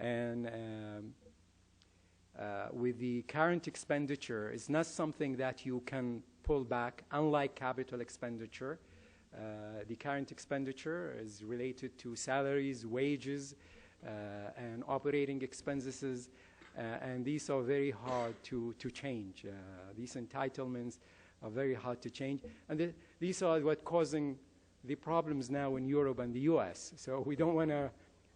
And with the current expenditure, it's not something that you can pull back, unlike capital expenditure. The current expenditure is related to salaries, wages, and operating expenses, and these are very hard to change. These entitlements are very hard to change, and these are what causing the problems now in Europe and the US. So we don't want to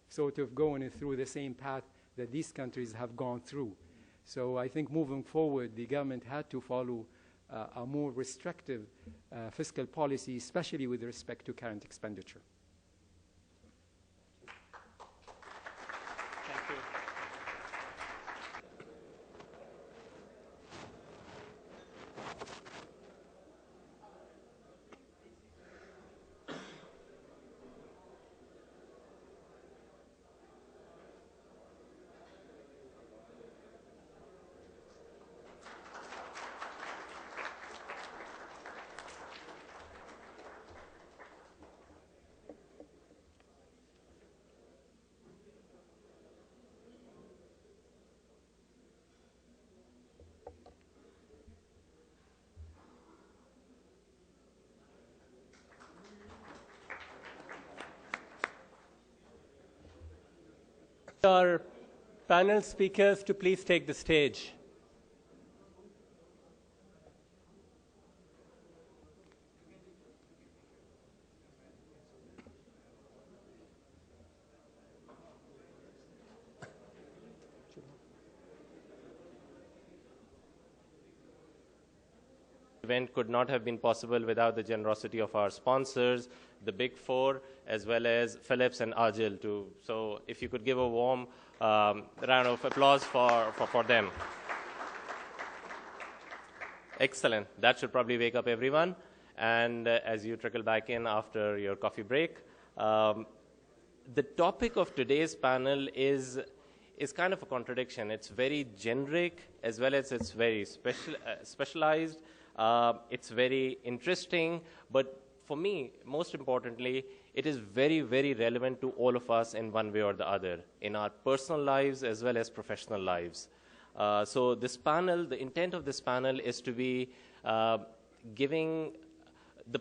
sort of go through the same path that these countries have gone through. So I think moving forward, the government had to follow a more restrictive fiscal policy, especially with respect to current expenditure. Thank you. Our panel speakers to please take the stage. Event could not have been possible without the generosity of our sponsors, the Big Four, as well as Philips and Agile too. So if you could give a warm round of applause for them. Excellent. That should probably wake up everyone. And as you trickle back in after your coffee break, the topic of today's panel is kind of a contradiction. It's very generic as well as it's very specialized. It's very interesting, but for me, most importantly, it is very, very relevant to all of us in one way or the other, in our personal lives as well as professional lives. So this panel, the intent of this panel is to be the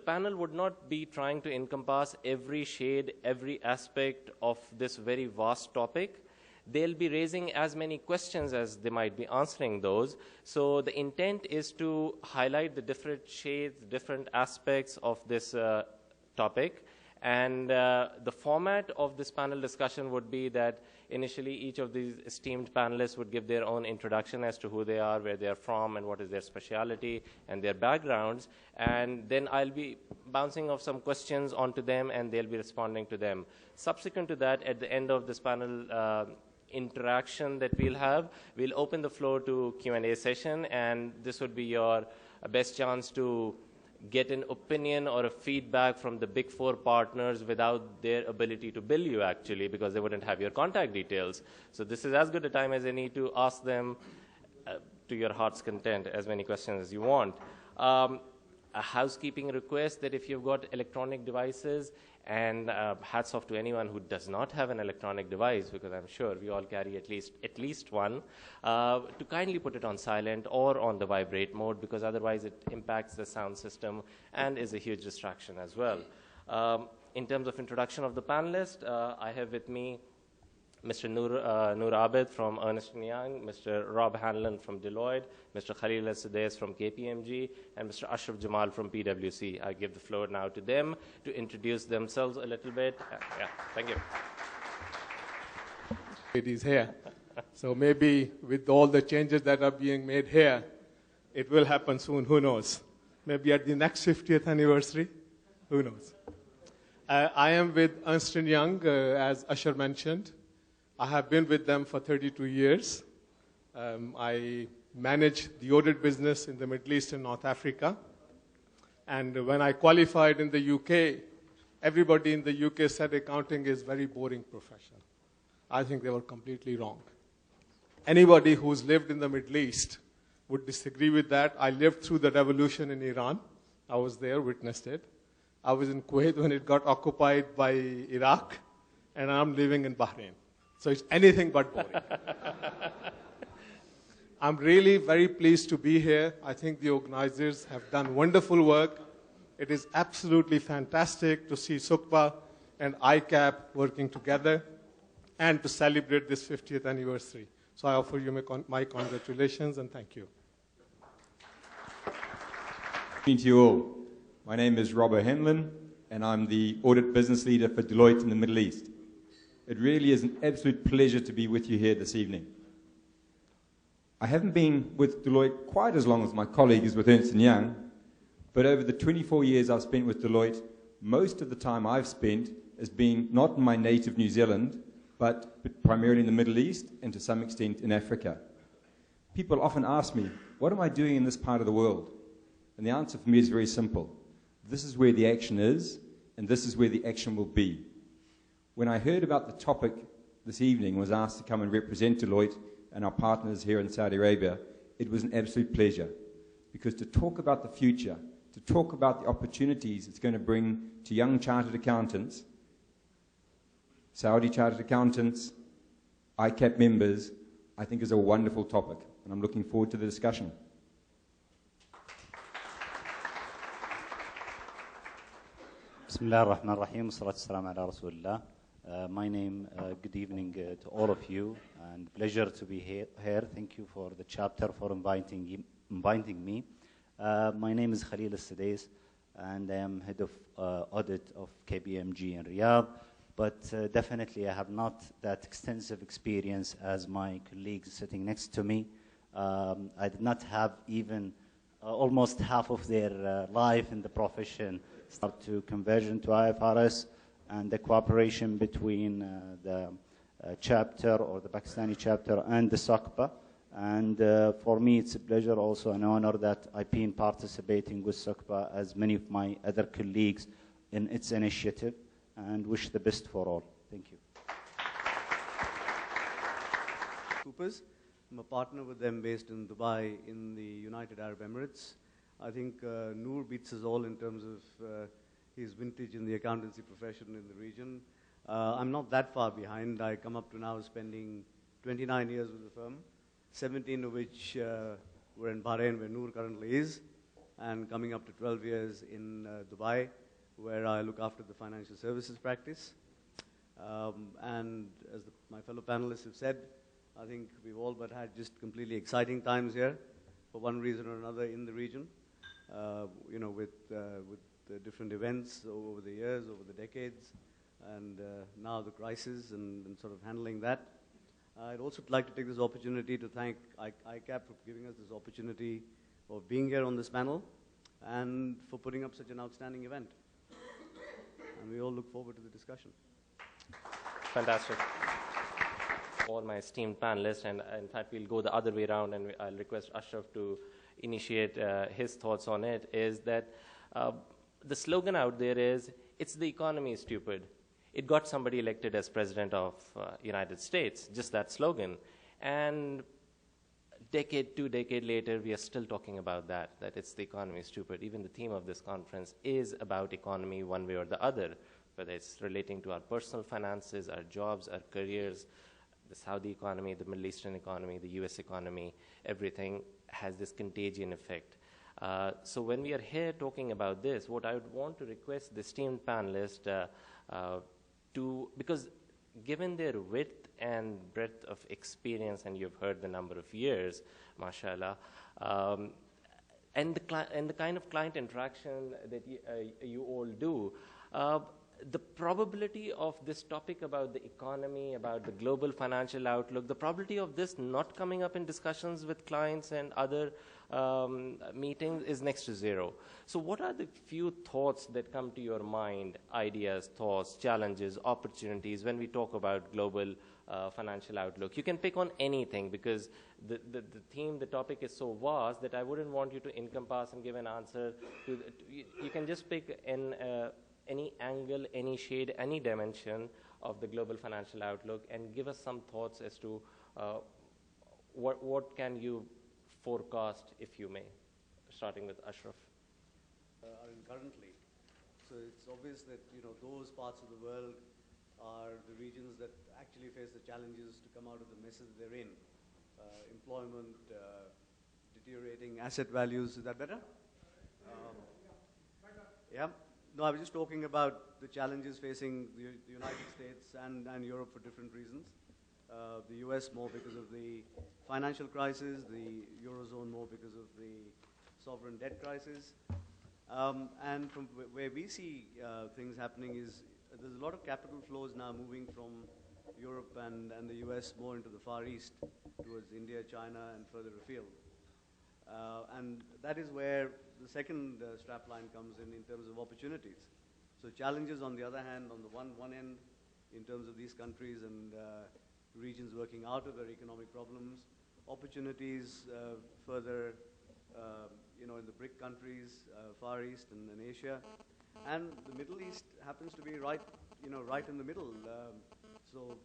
panel would not be trying to encompass every shade, every aspect of this very vast topic. They'll be raising as many questions as they might be answering those. So the intent is to highlight the different shades, different aspects of this topic. And the format of this panel discussion would be that initially each of these esteemed panelists would give their own introduction as to who they are, where they are from, and what is their specialty and their backgrounds. And then I'll be bouncing off some questions onto them, and they'll be responding to them. Subsequent to that, at the end of this panel interaction that we'll open the floor to Q&A session, and this would be your best chance to get an opinion or a feedback from the Big Four partners without their ability to bill you, actually, because they wouldn't have your contact details. So this is as good a time as any to ask them to your heart's content as many questions as you want. A housekeeping request that if you've got electronic devices, and hats off to anyone who does not have an electronic device, because I'm sure we all carry at least one, to kindly put it on silent or on the vibrate mode, because otherwise it impacts the sound system and is a huge distraction as well. In terms of introduction of the panelists, I have with me Mr. Noor Abid from Ernst & Young, Mr. Rob Hanlon from Deloitte, Mr. Khalil Al-Sudais from KPMG, and Mr. Ashraf Jamal from PwC. I give the floor now to them to introduce themselves a little bit. Yeah, thank you. Ladies here. So maybe with all the changes that are being made here, it will happen soon, who knows? Maybe at the next 50th anniversary, who knows? I am with Ernst & Young, as Asher mentioned. I have been with them for 32 years. I manage the audit business in the Middle East and North Africa. And when I qualified in the UK, everybody in the UK said accounting is a very boring profession. I think they were completely wrong. Anybody who's lived in the Middle East would disagree with that. I lived through the revolution in Iran. I was there, witnessed it. I was in Kuwait when it got occupied by Iraq, and I'm living in Bahrain. So it's anything but boring. I'm really very pleased to be here. I think the organizers have done wonderful work. It is absolutely fantastic to see SUCPA and ICAP working together and to celebrate this 50th anniversary. So I offer you my congratulations and thank you. Good evening to you all. My name is Robert Henlin, and I'm the Audit Business Leader for Deloitte in the Middle East. It really is an absolute pleasure to be with you here this evening. I haven't been with Deloitte quite as long as my colleague is with Ernst & Young, but over the 24 years I've spent with Deloitte, most of the time I've spent has been not in my native New Zealand, but primarily in the Middle East and to some extent in Africa. People often ask me, what am I doing in this part of the world? And the answer for me is very simple. This is where the action is, and this is where the action will be. When I heard about the topic this evening and was asked to come and represent Deloitte and our partners here in Saudi Arabia, it was an absolute pleasure. Because to talk about the future, to talk about the opportunities it's going to bring to young chartered accountants, Saudi chartered accountants, ICAP members, I think is a wonderful topic. And I'm looking forward to the discussion. Bismillah ar-Rahman ar-Rahim, salatu salam ala Rasulullah. My name, good evening to all of you, and pleasure to be here. Thank you for the chapter for inviting me. My name is Khalil Al-Sadais, and I am head of audit of KPMG in Riyadh, but definitely I have not that extensive experience as my colleagues sitting next to me. I did not have even almost half of their life in the profession, start to conversion to IFRS, and the cooperation between the chapter or the Pakistani chapter and the SUCPA. And for me, it's a pleasure, also an honor that I've been participating with SUCPA as many of my other colleagues in its initiative, and wish the best for all. Thank you. Coopers. I'm a partner with them based in Dubai in the United Arab Emirates. I think Noor beats us all in terms of his vintage in the accountancy profession in the region. I'm not that far behind. I come up to now spending 29 years with the firm, 17 of which were in Bahrain, where Noor currently is, and coming up to 12 years in Dubai, where I look after the financial services practice. And as my fellow panelists have said, I think we've all but had just completely exciting times here, for one reason or another in the region, with the different events over the years, over the decades, and now the crisis and sort of handling that. I'd also like to take this opportunity to thank ICAP for giving us this opportunity of being here on this panel and for putting up such an outstanding event. And we all look forward to the discussion. Fantastic. All my esteemed panelists, and in fact we'll go the other way around, and I'll request Ashraf to initiate his thoughts on it, is that the slogan out there is, it's the economy is stupid. It got somebody elected as president of United States, just that slogan. And decade, 2 decades later, we are still talking about that it's the economy is stupid. Even the theme of this conference is about economy one way or the other, whether it's relating to our personal finances, our jobs, our careers, the Saudi economy, the Middle Eastern economy, the US economy, everything has this contagion effect. So when we are here talking about this, what I would want to request the esteemed panelists because given their width and breadth of experience, and you've heard the number of years, mashallah, and the kind of client interaction that you all do, the probability of this topic about the economy, about the global financial outlook, the probability of this not coming up in discussions with clients and other meetings is next to zero. So what are the few thoughts that come to your mind, ideas, thoughts, challenges, opportunities when we talk about global financial outlook? You can pick on anything, because the theme, the topic is so vast that I wouldn't want you to encompass and give an answer to you can just pick any angle, any shade, any dimension of the global financial outlook, and give us some thoughts as to what can you forecast, if you may, starting with Ashraf. Currently, so it's obvious that those parts of the world are the regions that actually face the challenges to come out of the messes they're in. Employment, deteriorating asset values. Is that better? Yeah. No, I was just talking about the challenges facing the United States and Europe for different reasons. The US more because of the financial crisis, the Eurozone more because of the sovereign debt crisis. And from where we see things happening is there's a lot of capital flows now moving from Europe and the US more into the Far East towards India, China, and further afield. And that is where the second strap line comes in terms of opportunities. So challenges on the other hand, on the one end, in terms of these countries and regions working out of their economic problems, opportunities further, in the BRIC countries, Far East and Asia, and the Middle East happens to be right in the middle. So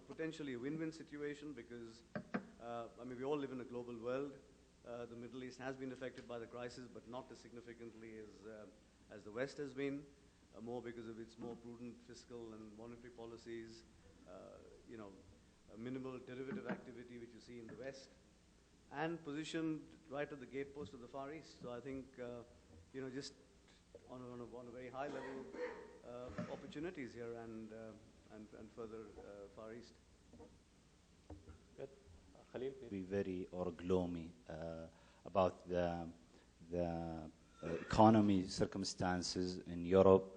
potentially a win-win situation because we all live in a global world. The Middle East has been affected by the crisis, but not as significantly as the West has been, more because of its more prudent fiscal and monetary policies, a minimal derivative activity which you see in the West, and positioned right at the gatepost of the Far East. So I think, just on a very high level, opportunities here and further Far East. Good. Khalil, please. Be very gloomy about the economy circumstances in Europe,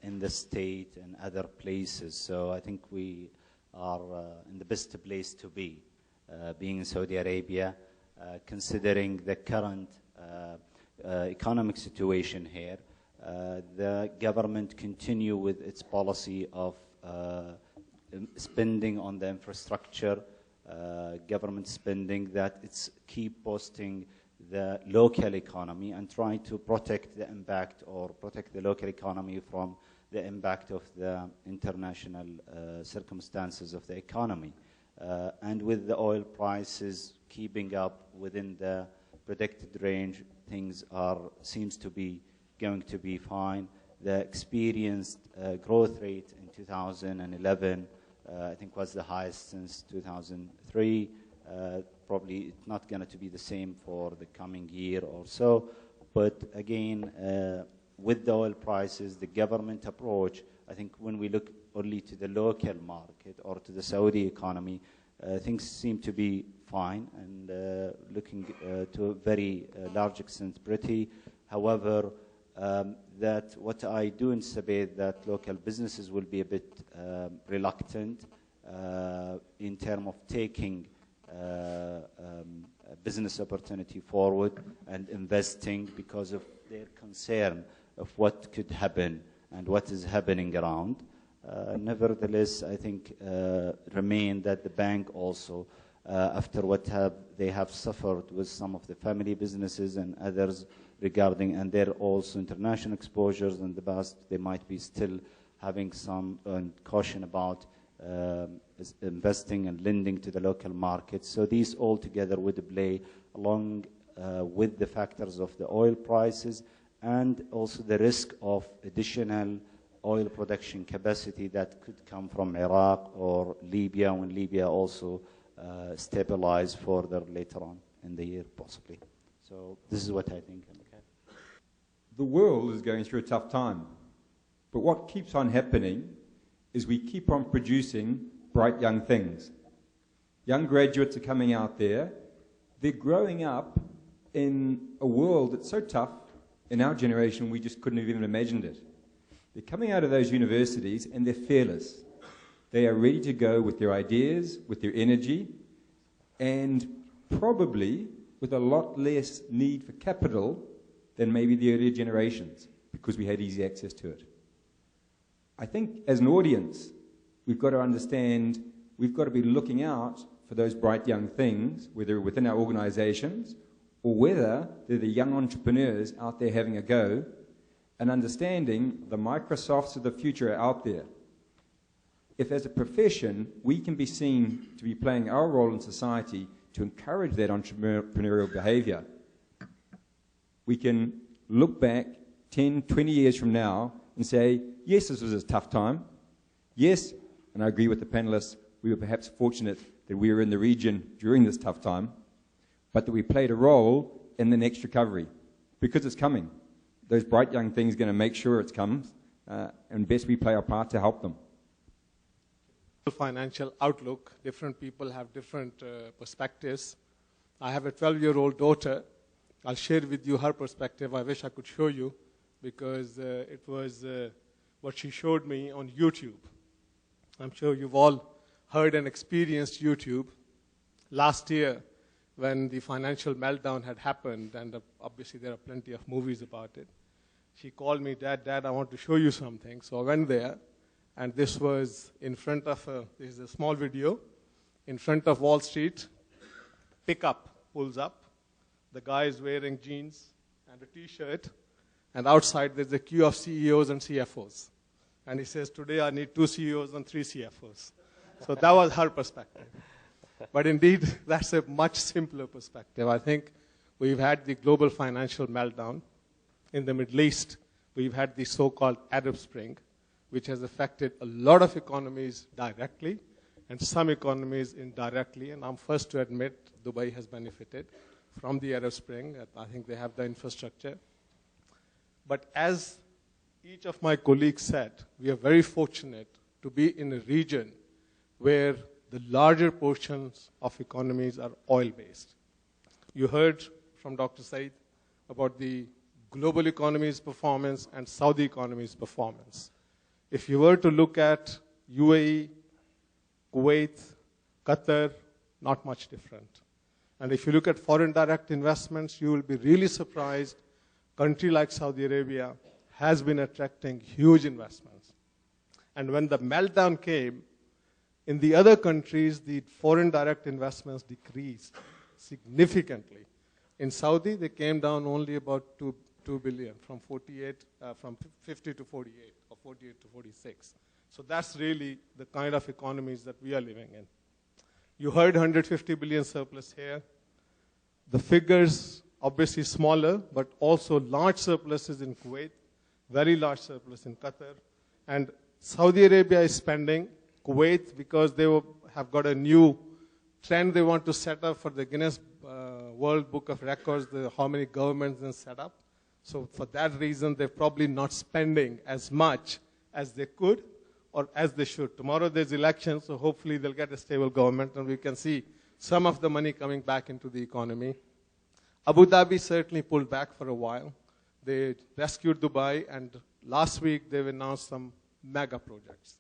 in the state and other places. So I think we are in the best place to be, being in Saudi Arabia, considering the current economic situation here. The government continue with its policy of spending on the infrastructure, government spending that it's keep boosting the local economy and trying to protect the impact or protect the local economy from the impact of the international circumstances of the economy. And with the oil prices keeping up within the predicted range, things seems to be going to be fine. The experienced growth rate in 2011 I think was the highest since 2003. Probably it's not going to be the same for the coming year or so. But again, with the oil prices, the government approach, I think when we look only to the local market or to the Saudi economy, things seem to be fine and looking to a very large extent pretty. However, that what I do anticipate that local businesses will be a bit reluctant in terms of taking a business opportunity forward and investing because of their concern of what could happen and what is happening around. Nevertheless, I think remain that the bank also, after what they have suffered with some of the family businesses and others regarding, and they're also international exposures in the past, they might be still having some caution about investing and lending to the local markets. So these all together would play along with the factors of the oil prices and also the risk of additional oil production capacity that could come from Iraq or Libya when Libya also stabilize further later on in the year possibly. So this is what I think. Okay. The world is going through a tough time, but what keeps on happening is we keep on producing bright young things. Young graduates are coming out there. They're growing up in a world that's so tough, in our generation we just couldn't have even imagined it. They're coming out of those universities and they're fearless. They are ready to go with their ideas, with their energy, and probably with a lot less need for capital than maybe the earlier generations, because we had easy access to it. I think as an audience, we've got to understand, we've got to be looking out for those bright young things, whether within our organizations or whether they're the young entrepreneurs out there having a go, and understanding the Microsofts of the future are out there. If as a profession, we can be seen to be playing our role in society to encourage that entrepreneurial behavior, we can look back 10, 20 years from now and say, yes, this was a tough time, Yes, and I agree with the panelists, we were perhaps fortunate that we were in the region during this tough time, but that we played a role in the next recovery, because it's coming. Those bright young things are going to make sure it comes, and best we play our part to help them. Financial outlook, different people have different perspectives. I have a 12-year-old daughter. I'll share with you her perspective. I wish I could show you, because it was what she showed me on YouTube. I'm sure you've all heard and experienced YouTube. Last year, when the financial meltdown had happened, and obviously there are plenty of movies about it, she called me, Dad, I want to show you something. So I went there, and this was in front of this is a small video, in front of Wall Street. Pickup pulls up. The guy is wearing jeans and a T-shirt, and outside there's a queue of CEOs and CFOs. And he says, today I need 2 CEOs and 3 CFOs. So that was her perspective. But indeed, that's a much simpler perspective. I think we've had the global financial meltdown. In the Middle East, we've had the so-called Arab Spring, which has affected a lot of economies directly and some economies indirectly. And I'm first to admit Dubai has benefited from the Arab Spring. I think they have the infrastructure. But as each of my colleagues said, we are very fortunate to be in a region where the larger portions of economies are oil-based. You heard from Dr. Said about the global economy's performance and Saudi economy's performance. If you were to look at UAE, Kuwait, Qatar, not much different. And if you look at foreign direct investments, you will be really surprised. A country like Saudi Arabia has been attracting huge investments. And when the meltdown came, in the other countries, the foreign direct investments decreased significantly. In Saudi, they came down only about 2 billion, from 50 to 48, or 48 to 46. So that's really the kind of economies that we are living in. You heard 150 billion surplus here. The figures, obviously smaller, but also large surpluses in Kuwait, very large surplus in Qatar. And Saudi Arabia is spending. Kuwait, because they have got a new trend they want to set up for the Guinness World Book of Records, how many governments they set up. So for that reason, they're probably not spending as much as they could or as they should. Tomorrow there's election, so hopefully they'll get a stable government, and we can see some of the money coming back into the economy. Abu Dhabi certainly pulled back for a while. They rescued Dubai, and last week they've announced some mega projects.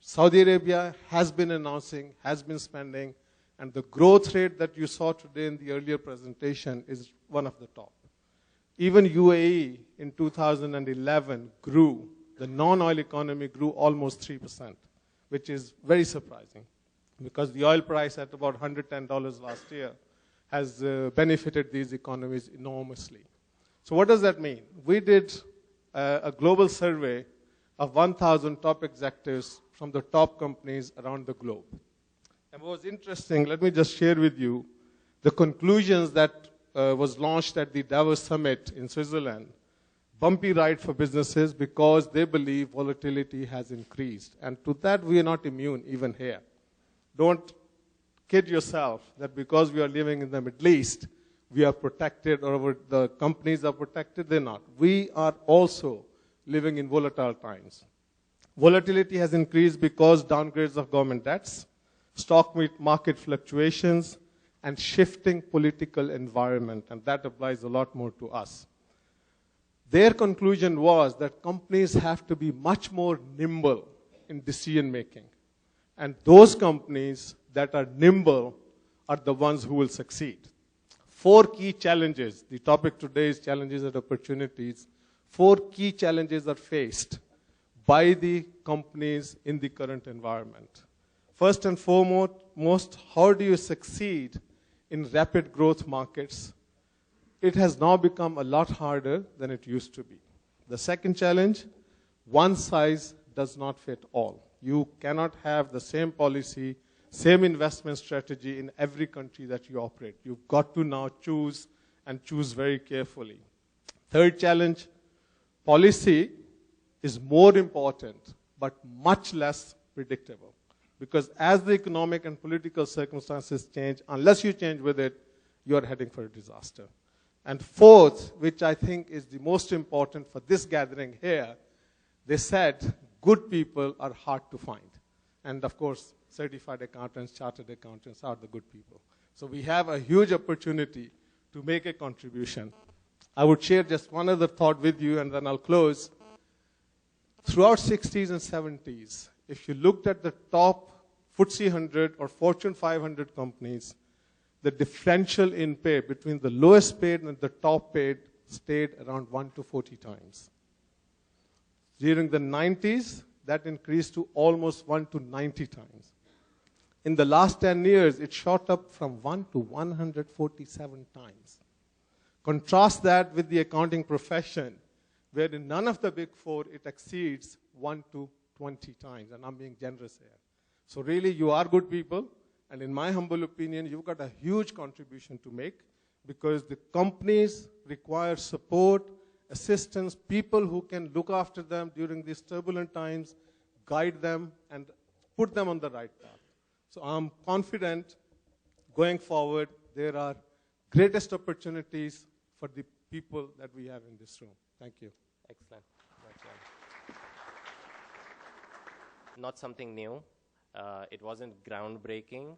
Saudi Arabia has been announcing, has been spending, and the growth rate that you saw today in the earlier presentation is one of the top. Even UAE in 2011 grew, the non-oil economy grew almost 3%, which is very surprising, because the oil price at about $110 last year has benefited these economies enormously. So what does that mean? We did a global survey of 1,000 top executives from the top companies around the globe. And what was interesting, let me just share with you the conclusions that was launched at the Davos Summit in Switzerland. Bumpy ride for businesses because they believe volatility has increased. And to that, we are not immune even here. Don't kid yourself that because we are living in the Middle East, we are protected, or the companies are protected. They're not. We are also living in volatile times. Volatility has increased because downgrades of government debts, stock market fluctuations, and shifting political environment, and that applies a lot more to us. Their conclusion was that companies have to be much more nimble in decision making. And those companies that are nimble are the ones who will succeed. 4 key challenges. The topic today is challenges and opportunities. 4 key challenges are faced by the companies in the current environment. First and foremost, how do you succeed in rapid growth markets? It has now become a lot harder than it used to be. The second challenge, one size does not fit all. You cannot have the same policy, same investment strategy in every country that you operate. You've got to now choose, and choose very carefully. Third challenge, policy is more important, but much less predictable. Because as the economic and political circumstances change, unless you change with it, you are heading for a disaster. And fourth, which I think is the most important for this gathering here, they said good people are hard to find. And of course, certified accountants, chartered accountants are the good people. So we have a huge opportunity to make a contribution. I would share just one other thought with you, and then I'll close. Throughout 60s and 70s, if you looked at the top FTSE 100 or Fortune 500 companies, the differential in pay between the lowest paid and the top paid stayed around 1 to 40 times. During the 90s, that increased to almost 1 to 90 times. In the last 10 years, it shot up from 1 to 147 times. Contrast that with the accounting profession, where in none of the big four, it exceeds 1 to 20 times, and I'm being generous here. So really, you are good people, and in my humble opinion, you've got a huge contribution to make, because the companies require support, assistance, people who can look after them during these turbulent times, guide them, and put them on the right path. So I'm confident going forward, there are greatest opportunities for the people that we have in this room. Thank you. Excellent. Not something new. It wasn't groundbreaking,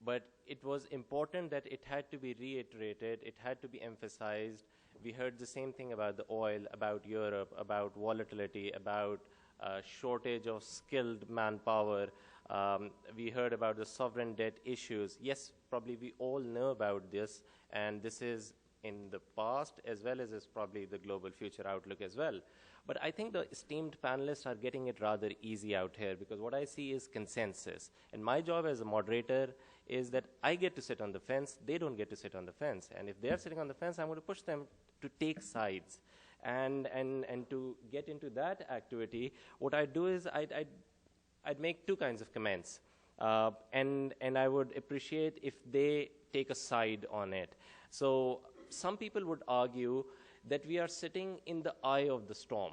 but it was important that it had to be reiterated, it had to be emphasized. We heard the same thing about the oil, about Europe, about volatility, about shortage of skilled manpower. We heard about the sovereign debt issues. Yes, probably we all know about this, and this is in the past as well as is probably the global future outlook as well. But I think the esteemed panelists are getting it rather easy out here, because what I see is consensus. And my job as a moderator is that I get to sit on the fence, they don't get to sit on the fence. And if they're sitting on the fence, I'm going to push them to take sides. And to get into that activity, what I do is I'd make two kinds of comments. And I would appreciate if they take a side on it. So some people would argue that we are sitting in the eye of the storm.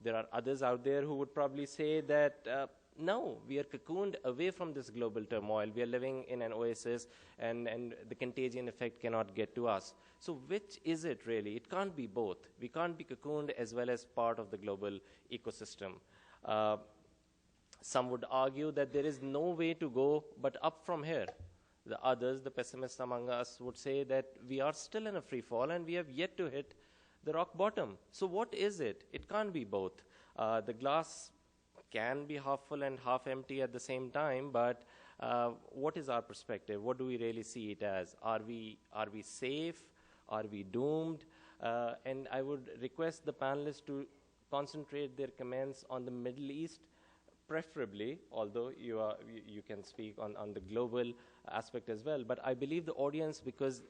There are others out there who would probably say that, no, we are cocooned away from this global turmoil. We are living in an oasis, and the contagion effect cannot get to us. So which is it really? It can't be both. We can't be cocooned as well as part of the global ecosystem. Some would argue that there is no way to go but up from here. The others, the pessimists among us, would say that we are still in a free fall and we have yet to hit the rock bottom. So what is it? It can't be both. The glass can be half full and half empty at the same time, but what is our perspective? What do we really see it as? Are we safe? Are we doomed? And I would request the panelists to concentrate their comments on the Middle East, preferably, although you can speak on the global aspect as well. But I believe the audience, because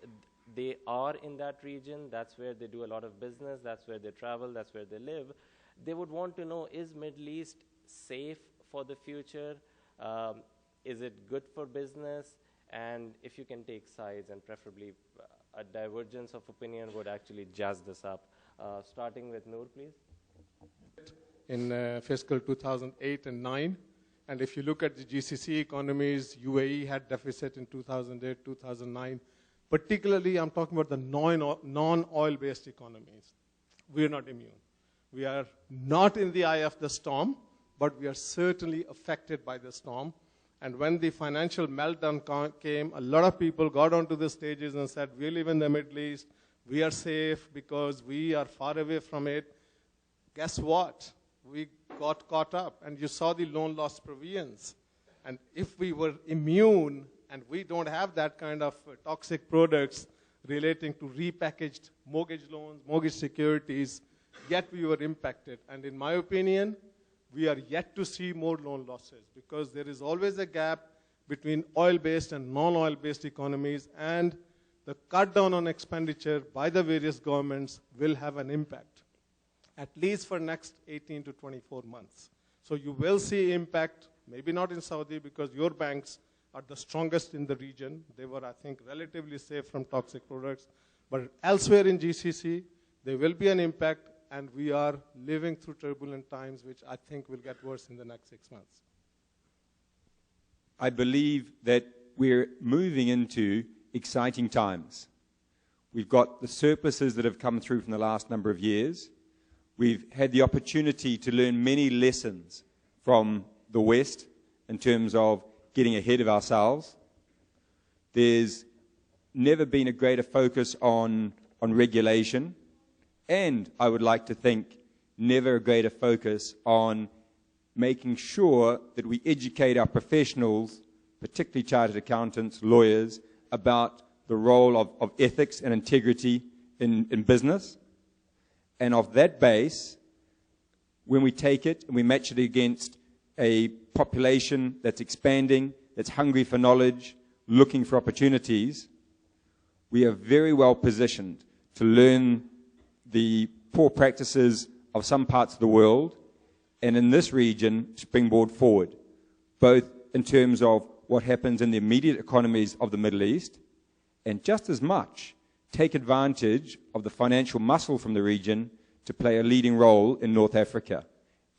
they are in that region, that's where they do a lot of business, that's where they travel, that's where they live, they would want to know, is Middle East safe for the future? Is it good for business? And if you can take sides, and preferably a divergence of opinion would actually jazz this up. Starting with Noor, please. In fiscal 2008 and 9. And if you look at the GCC economies, UAE had deficit in 2008, 2009. Particularly, I'm talking about the non-oil-based economies. We are not immune. We are not in the eye of the storm, but we are certainly affected by the storm. And when the financial meltdown came, a lot of people got onto the stages and said, we live in the Middle East, we are safe because we are far away from it. Guess what? We got caught up, and you saw the loan loss provisions. And if we were immune, and we don't have that kind of toxic products relating to repackaged mortgage loans, mortgage securities, yet we were impacted. And in my opinion, we are yet to see more loan losses, because there is always a gap between oil-based and non-oil-based economies, and the cut down on expenditure by the various governments will have an impact, at least for next 18 to 24 months. So you will see impact, maybe not in Saudi, because your banks are the strongest in the region. They were, I think, relatively safe from toxic products. But elsewhere in GCC, there will be an impact, and we are living through turbulent times, which I think will get worse in the next 6 months. I believe that we're moving into exciting times. We've got the surpluses that have come through from the last number of years. We've had the opportunity to learn many lessons from the West in terms of getting ahead of ourselves. There's never been a greater focus on regulation, and I would like to think never a greater focus on making sure that we educate our professionals, particularly chartered accountants, lawyers, about the role of ethics and integrity in business. And of that base, when we take it and we match it against a population that's expanding, that's hungry for knowledge, looking for opportunities, we are very well positioned to learn the poor practices of some parts of the world, and in this region, springboard forward, both in terms of what happens in the immediate economies of the Middle East, and just as much take advantage of the financial muscle from the region to play a leading role in North Africa,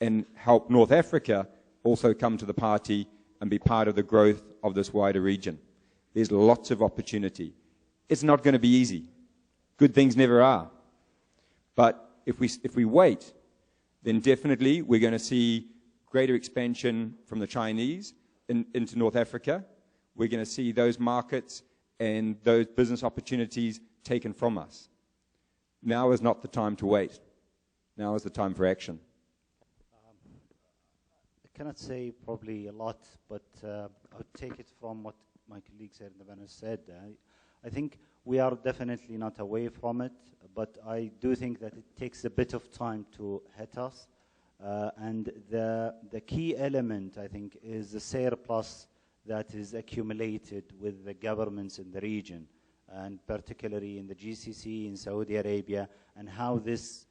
and help North Africa also come to the party and be part of the growth of this wider region. There's lots of opportunity. It's not going to be easy. Good things never are. But if we wait, then definitely we're going to see greater expansion from the Chinese into North Africa. We're going to see those markets and those business opportunities taken from us. Now is not the time to wait. Now is the time for action. I cannot say probably a lot, but I would take it from what my colleagues here in the panel said. I think we are definitely not away from it, but I do think that it takes a bit of time to hit us. And the key element, I think, is the surplus that is accumulated with the governments in the region, and particularly in the GCC, in Saudi Arabia, and how this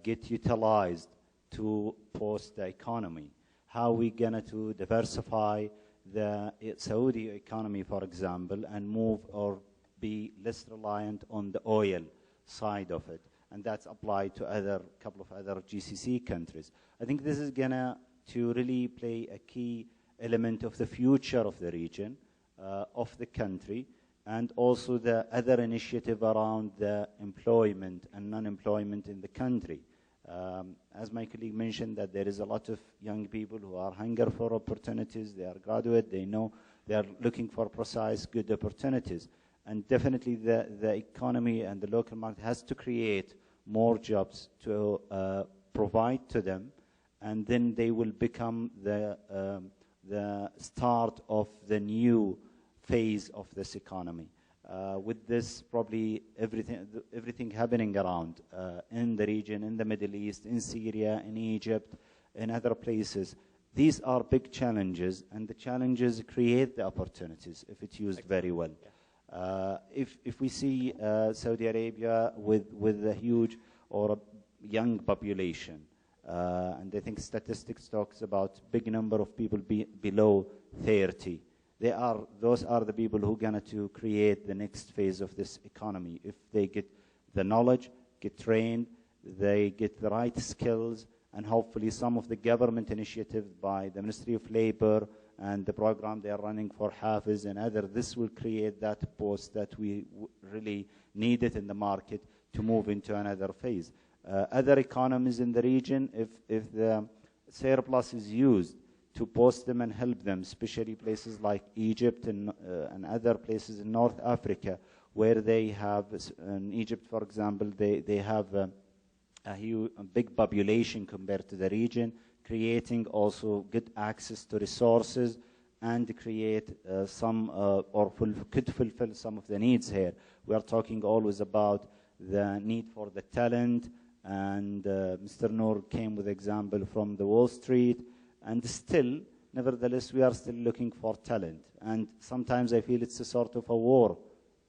get utilized to boost the economy. How we going to diversify the Saudi economy, for example, and move or be less reliant on the oil side of it. And that's applied to a couple of other GCC countries. I think this is going to really play a key element of the future of the region, of the country, and also the other initiative around the employment and non-employment in the country. As my colleague mentioned, that there is a lot of young people who are hungry for opportunities. They are graduate. They know they are looking for precise, good opportunities. And definitely the economy and the local market has to create more jobs to provide to them, and then they will become the start of the new phase of this economy. With this, probably everything happening around in the region, in the Middle East, in Syria, in Egypt, in other places. These are big challenges, and the challenges create the opportunities if it's used very well. If we see Saudi Arabia with a huge or a young population, and I think statistics talks about big number of people below 30. Those are the people who are going to create the next phase of this economy. If they get the knowledge, get trained, they get the right skills, and hopefully some of the government initiatives by the Ministry of Labor and the program they are running for Hafiz and other, this will create that post that we really needed in the market to move into another phase. Other economies in the region, if the surplus is used to post them and help them, especially places like Egypt and other places in North Africa, where they have, in Egypt, for example, they have a big population compared to the region, creating also good access to resources and create could fulfill some of the needs here. We are talking always about the need for the talent, and Mr. Noor came with example from the Wall Street, and still, nevertheless, we are still looking for talent. And sometimes I feel it's a sort of a war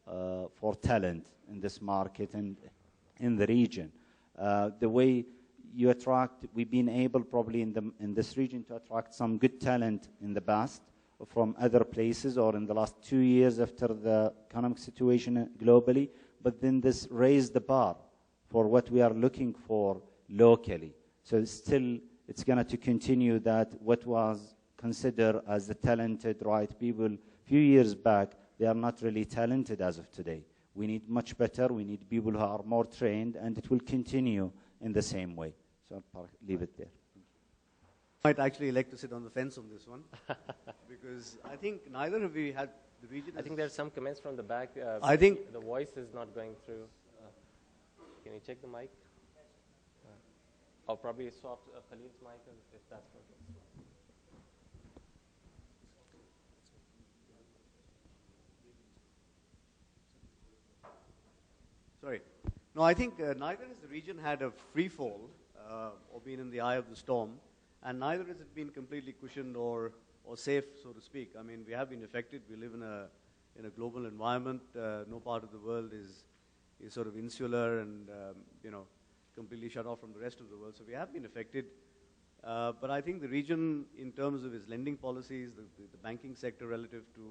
for talent in this market and in the region. The way you attract, we've been able probably in this region to attract some good talent in the past from other places or in the last 2 years after the economic situation globally, but then this raised the bar for what we are looking for locally. So still, it's going to continue that what was consider as the talented, right people few years back, they are not really talented as of today. We need much better. We need people who are more trained, and it will continue in the same way. So I'll leave it there. Might actually like to sit on the fence on this one, because I think neither have we had the region. I think there's some comments from the back. I think the voice is not going through. Can you check the mic? Or probably swap Khalil's mic if that's possible. Sorry. No, I think neither has the region had a free fall or been in the eye of the storm, and neither has it been completely cushioned or safe, so to speak. I mean, we have been affected. We live in a global environment. No part of the world is sort of insular and completely shut off from the rest of the world. So we have been affected. But I think the region, in terms of its lending policies, the banking sector relative to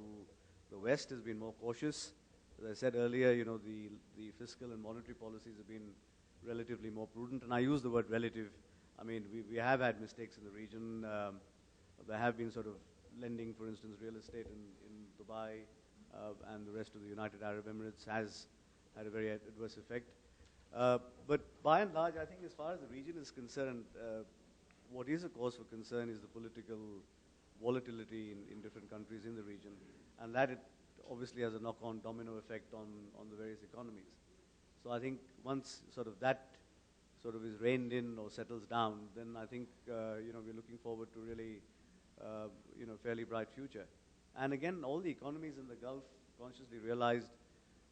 the West has been more cautious. As I said earlier, the fiscal and monetary policies have been relatively more prudent. And I use the word relative. I mean, we have had mistakes in the region. There have been sort of lending, for instance, real estate in Dubai and the rest of the United Arab Emirates has had a very adverse effect. But by and large, I think as far as the region is concerned, what is a cause for concern is the political volatility in different countries in the region. And that it obviously has a knock-on domino effect on the various economies. So I think once sort of that sort of is reined in or settles down, then I think we're looking forward to really fairly bright future. And again, all the economies in the Gulf consciously realized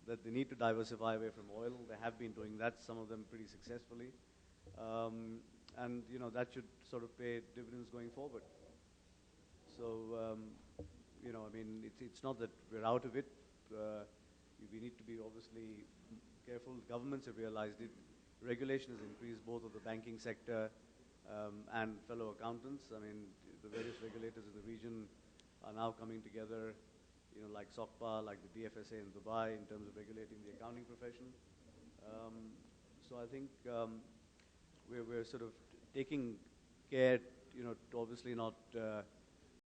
that they need to diversify away from oil. They have been doing that, some of them pretty successfully. And that should sort of pay dividends going forward. So I mean, it's not that we're out of it. We need to be obviously careful. Governments have realized it. Regulation has increased both of the banking sector and fellow accountants. I mean, the various regulators in the region are now coming together, like SOCPA, like the DFSA in Dubai, in terms of regulating the accounting profession. So I think we're sort of taking care, to obviously not